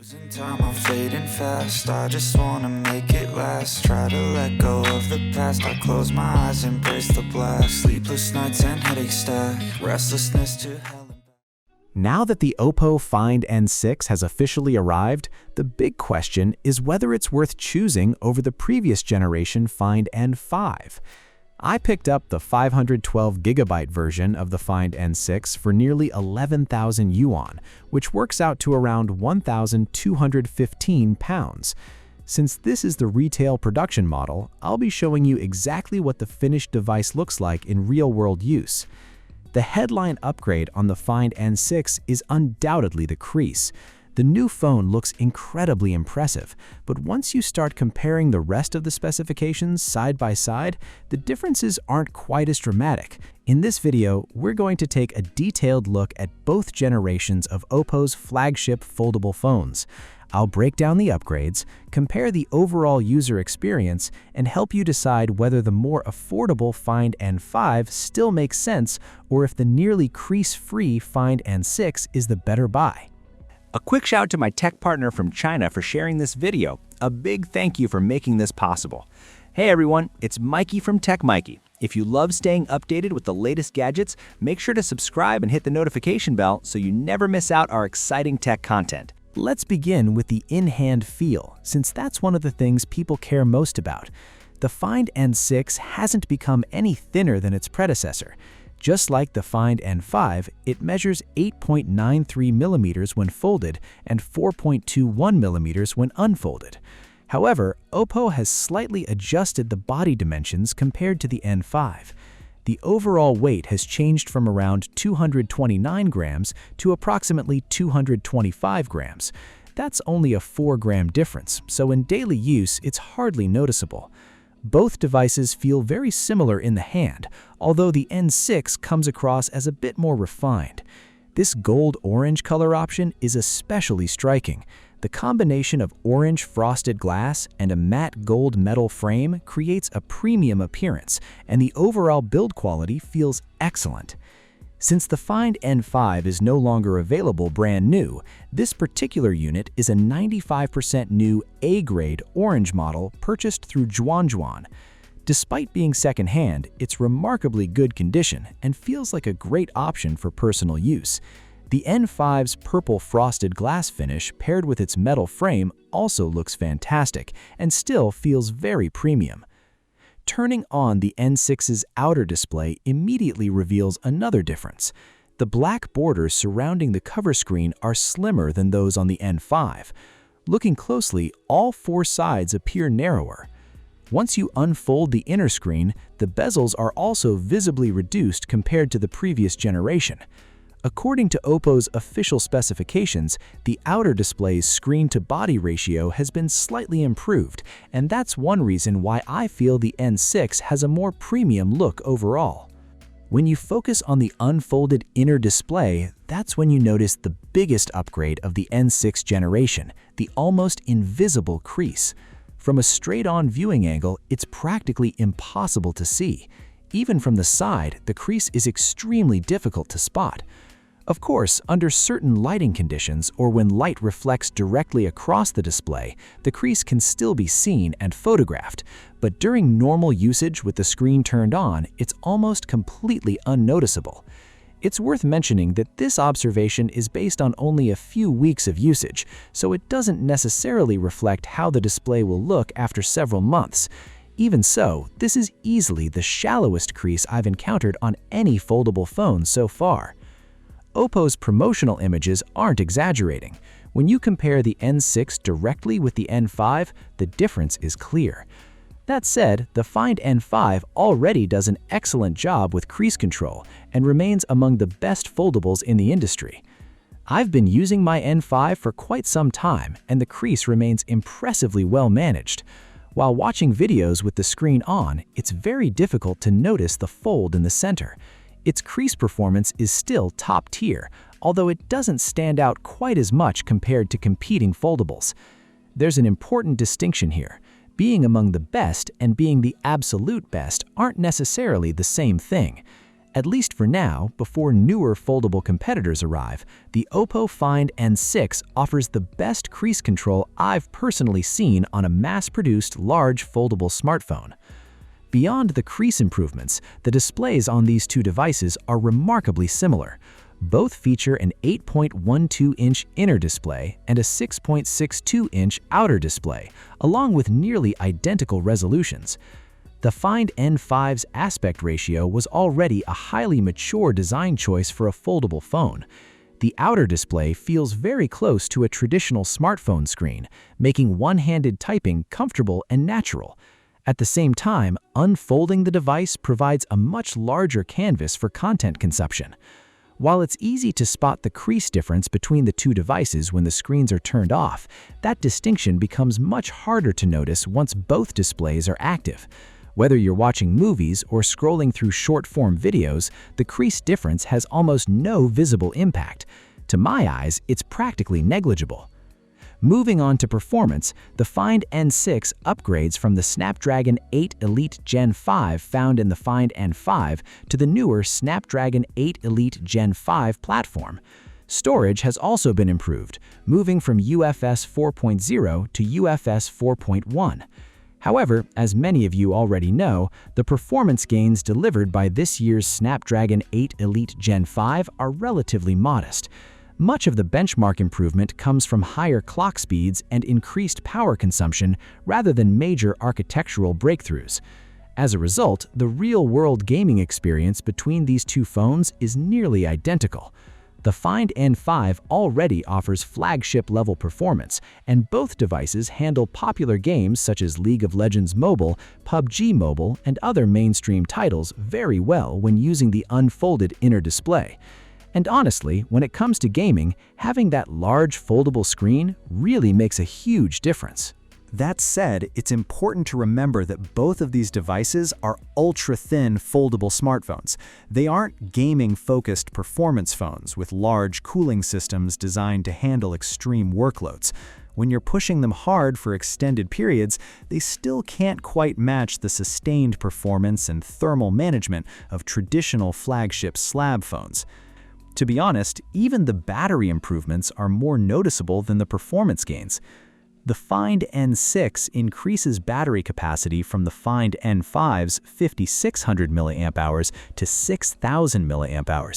Losing time, I'm fading fast. I just wanna make it last. Try to let go of the past. I close my eyes, embrace the blast. Sleepless nights and headache stack. Restlessness to hell. Now that the OPPO Find N6 has officially arrived, the big question is whether it's worth choosing over the previous generation Find N5. I picked up the 512GB version of the Find N6 for nearly 11,000 yuan, which works out to around 1,215 pounds. Since this is the retail production model, I'll be showing you exactly what the finished device looks like in real-world use. The headline upgrade on the Find N6 is undoubtedly the Crease. The new phone looks incredibly impressive, but once you start comparing the rest of the specifications side by side, the differences aren't quite as dramatic. In this video, we're going to take a detailed look at both generations of OPPO's flagship foldable phones. I'll break down the upgrades, compare the overall user experience, and help you decide whether the more affordable Find N5 still makes sense or if the nearly crease-free Find N6 is the better buy. A quick shout out to my tech partner from China for sharing this video. A big thank you for making this possible. Hey everyone, it's Maiky from techmaiky. If you love staying updated with the latest gadgets, make sure to subscribe and hit the notification bell so you never miss out our exciting tech content. Let's begin with the in-hand feel, since that's one of the things people care most about. The Find N6 hasn't become any thinner than its predecessor. Just like the Find N5, it measures 8.93 mm when folded and 4.21 mm when unfolded. However, OPPO has slightly adjusted the body dimensions compared to the N5. The overall weight has changed from around 229 grams to approximately 225 grams. That's only a 4-gram difference, so in daily use, it's hardly noticeable. Both devices feel very similar in the hand, although the N6 comes across as a bit more refined. This gold-orange color option is especially striking. The combination of orange frosted glass and a matte gold metal frame creates a premium appearance, and the overall build quality feels excellent. Since the Find N5 is no longer available brand new, this particular unit is a 95% new A-grade orange model purchased through Zhuanzhuan. Despite being second-hand, it's remarkably good condition and feels like a great option for personal use. The N5's purple frosted glass finish paired with its metal frame also looks fantastic and still feels very premium. Turning on the N6's outer display immediately reveals another difference. The black borders surrounding the cover screen are slimmer than those on the N5. Looking closely, all four sides appear narrower. Once you unfold the inner screen, the bezels are also visibly reduced compared to the previous generation. According to OPPO's official specifications, the outer display's screen-to-body ratio has been slightly improved, and that's one reason why I feel the N6 has a more premium look overall. When you focus on the unfolded inner display, that's when you notice the biggest upgrade of the N6 generation, the almost invisible crease. From a straight-on viewing angle, it's practically impossible to see. Even from the side, the crease is extremely difficult to spot. Of course, under certain lighting conditions or when light reflects directly across the display, the crease can still be seen and photographed, but during normal usage with the screen turned on, it's almost completely unnoticeable. It's worth mentioning that this observation is based on only a few weeks of usage, so it doesn't necessarily reflect how the display will look after several months. Even so, this is easily the shallowest crease I've encountered on any foldable phone so far. OPPO's promotional images aren't exaggerating. When you compare the N6 directly with the N5, the difference is clear. That said, the Find N5 already does an excellent job with crease control and remains among the best foldables in the industry. I've been using my N5 for quite some time, and the crease remains impressively well managed. While watching videos with the screen on, it's very difficult to notice the fold in the center. Its crease performance is still top tier, although it doesn't stand out quite as much compared to competing foldables. There's an important distinction here. Being among the best and being the absolute best aren't necessarily the same thing. At least for now, before newer foldable competitors arrive, the OPPO Find N6 offers the best crease control I've personally seen on a mass-produced large foldable smartphone. Beyond the crease improvements, the displays on these two devices are remarkably similar. Both feature an 8.12-inch inner display and a 6.62-inch outer display, along with nearly identical resolutions. The Find N5's aspect ratio was already a highly mature design choice for a foldable phone. The outer display feels very close to a traditional smartphone screen, making one-handed typing comfortable and natural. At the same time, unfolding the device provides a much larger canvas for content consumption. While it's easy to spot the crease difference between the two devices when the screens are turned off, that distinction becomes much harder to notice once both displays are active. Whether you're watching movies or scrolling through short-form videos, the crease difference has almost no visible impact. To my eyes, it's practically negligible. Moving on to performance, the Find N6 upgrades from the Snapdragon 8 Elite Gen 5 found in the Find N5 to the newer Snapdragon 8 Elite Gen 5 platform. Storage has also been improved, moving from UFS 4.0 to UFS 4.1. However, as many of you already know, the performance gains delivered by this year's Snapdragon 8 Elite Gen 5 are relatively modest. Much of the benchmark improvement comes from higher clock speeds and increased power consumption rather than major architectural breakthroughs. As a result, the real-world gaming experience between these two phones is nearly identical. The Find N5 already offers flagship-level performance, and both devices handle popular games such as League of Legends Mobile, PUBG Mobile, and other mainstream titles very well when using the unfolded inner display. And honestly, when it comes to gaming, having that large foldable screen really makes a huge difference. That said, it's important to remember that both of these devices are ultra-thin foldable smartphones. They aren't gaming-focused performance phones with large cooling systems designed to handle extreme workloads. When you're pushing them hard for extended periods, they still can't quite match the sustained performance and thermal management of traditional flagship slab phones. To be honest, even the battery improvements are more noticeable than the performance gains. The Find N6 increases battery capacity from the Find N5's 5600 mAh to 6000 mAh.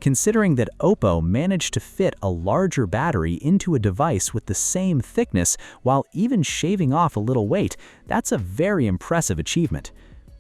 Considering that OPPO managed to fit a larger battery into a device with the same thickness while even shaving off a little weight, that's a very impressive achievement.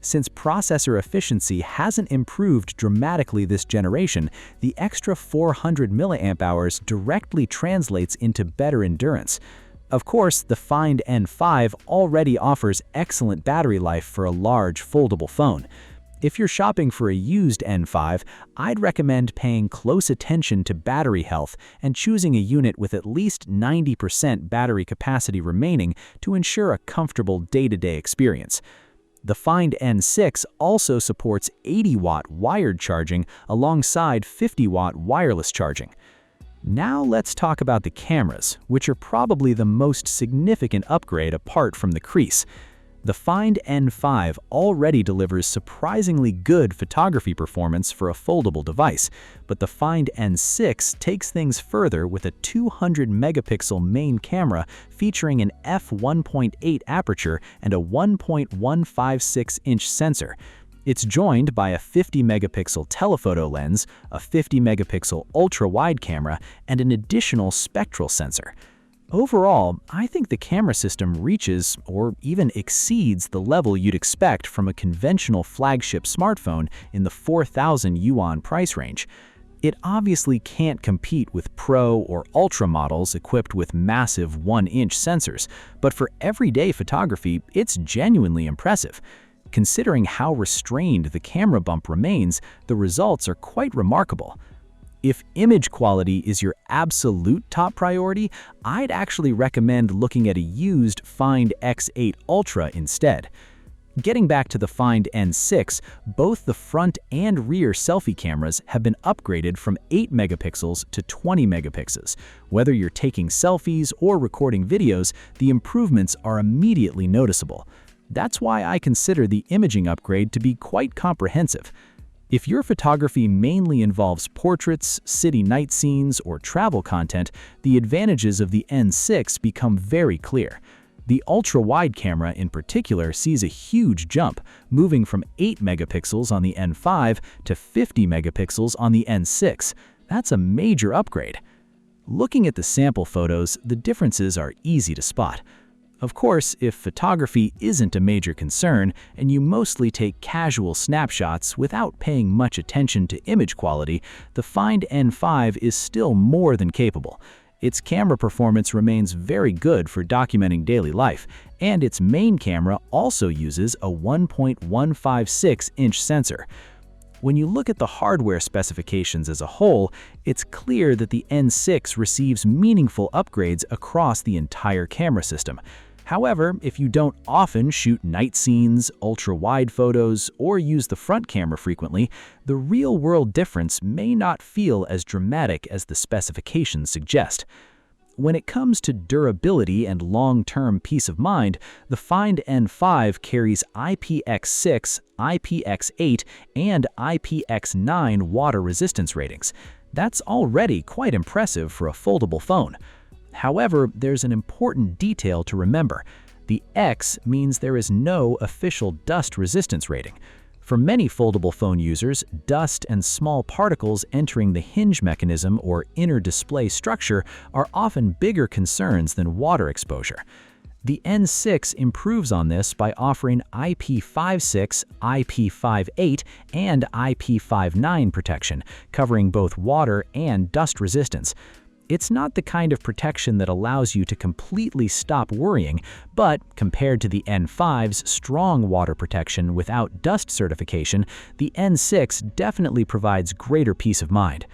Since processor efficiency hasn't improved dramatically this generation, the extra 400 mAh directly translates into better endurance. Of course, the Find N5 already offers excellent battery life for a large foldable phone. If you're shopping for a used N5, I'd recommend paying close attention to battery health and choosing a unit with at least 90% battery capacity remaining to ensure a comfortable day-to-day experience. The Find N6 also supports 80-watt wired charging alongside 50-watt wireless charging. Now let's talk about the cameras, which are probably the most significant upgrade apart from the Crease. The Find N5 already delivers surprisingly good photography performance for a foldable device, but the Find N6 takes things further with a 200-megapixel main camera featuring an f1.8 aperture and a 1.156-inch sensor. It's joined by a 50-megapixel telephoto lens, a 50-megapixel ultra-wide camera, and an additional spectral sensor. Overall, I think the camera system reaches or even exceeds the level you'd expect from a conventional flagship smartphone in the 4,000 yuan price range. It obviously can't compete with Pro or Ultra models equipped with massive 1-inch sensors, but for everyday photography, it's genuinely impressive. Considering how restrained the camera bump remains, the results are quite remarkable. If image quality is your absolute top priority, I'd actually recommend looking at a used Find X8 Ultra instead. Getting back to the Find N6, both the front and rear selfie cameras have been upgraded from 8 megapixels to 20 megapixels. Whether you're taking selfies or recording videos, the improvements are immediately noticeable. That's why I consider the imaging upgrade to be quite comprehensive. If your photography mainly involves portraits, city night scenes, or travel content, the advantages of the N6 become very clear. The ultra-wide camera in particular sees a huge jump, moving from 8 megapixels on the N5 to 50 megapixels on the N6. That's a major upgrade. Looking at the sample photos, the differences are easy to spot. Of course, if photography isn't a major concern and you mostly take casual snapshots without paying much attention to image quality, the Find N5 is still more than capable. Its camera performance remains very good for documenting daily life, and its main camera also uses a 1.156-inch sensor. When you look at the hardware specifications as a whole, it's clear that the N6 receives meaningful upgrades across the entire camera system. However, if you don't often shoot night scenes, ultra-wide photos, or use the front camera frequently, the real-world difference may not feel as dramatic as the specifications suggest. When it comes to durability and long-term peace of mind, the Find N5 carries IPX6, IPX8, and IPX9 water resistance ratings. That's already quite impressive for a foldable phone. However, there's an important detail to remember. The X means there is no official dust resistance rating. For many foldable phone users, dust and small particles entering the hinge mechanism or inner display structure are often bigger concerns than water exposure. The N6 improves on this by offering IP56, IP58, and IP59 protection, covering both water and dust resistance. It's not the kind of protection that allows you to completely stop worrying, but compared to the N5's strong water protection without dust certification, the N6 definitely provides greater peace of mind.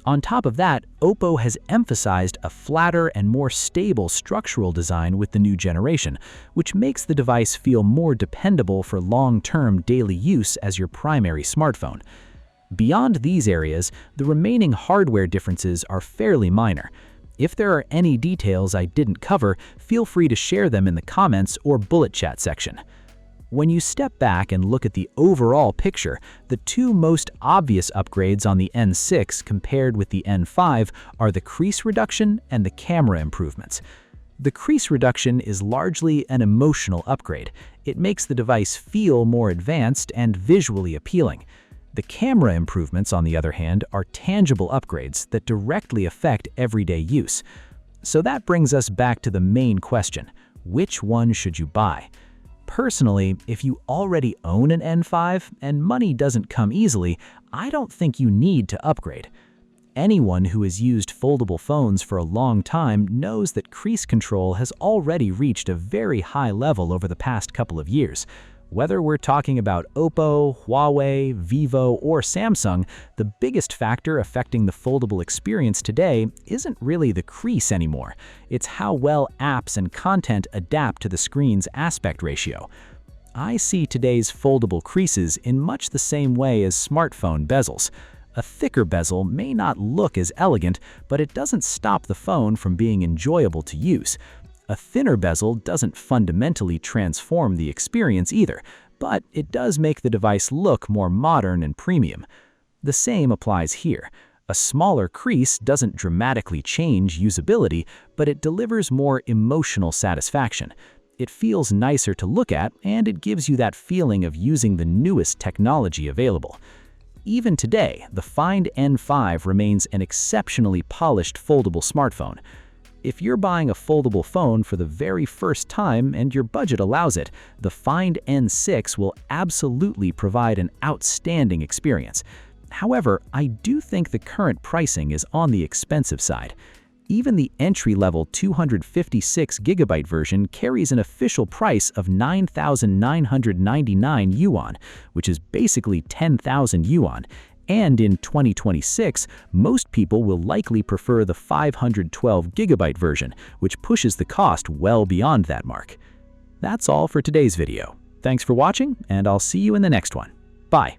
On top of that, OPPO has emphasized a flatter and more stable structural design with the new generation, which makes the device feel more dependable for long-term daily use as your primary smartphone. Beyond these areas, the remaining hardware differences are fairly minor. If there are any details I didn't cover, feel free to share them in the comments or bullet chat section. When you step back and look at the overall picture, the two most obvious upgrades on the N6 compared with the N5 are the crease reduction and the camera improvements. The crease reduction is largely an emotional upgrade. It makes the device feel more advanced and visually appealing. The camera improvements, on the other hand, are tangible upgrades that directly affect everyday use. So that brings us back to the main question: which one should you buy? Personally, if you already own an N5 and money doesn't come easily, I don't think you need to upgrade. Anyone who has used foldable phones for a long time knows that crease control has already reached a very high level over the past couple of years. Whether we're talking about OPPO, Huawei, Vivo, or Samsung, the biggest factor affecting the foldable experience today isn't really the crease anymore. It's how well apps and content adapt to the screen's aspect ratio. I see today's foldable creases in much the same way as smartphone bezels. A thicker bezel may not look as elegant, but it doesn't stop the phone from being enjoyable to use. A thinner bezel doesn't fundamentally transform the experience either, but it does make the device look more modern and premium. The same applies here. A smaller crease doesn't dramatically change usability, but it delivers more emotional satisfaction. It feels nicer to look at, and it gives you that feeling of using the newest technology available. Even today, the Find N5 remains an exceptionally polished foldable smartphone. If you're buying a foldable phone for the very first time and your budget allows it, the Find N6 will absolutely provide an outstanding experience. However, I do think the current pricing is on the expensive side. Even the entry-level 256GB version carries an official price of 9,999 yuan, which is basically 10,000 yuan. And in 2026, most people will likely prefer the 512GB version, which pushes the cost well beyond that mark. That's all for today's video. Thanks for watching, and I'll see you in the next one. Bye.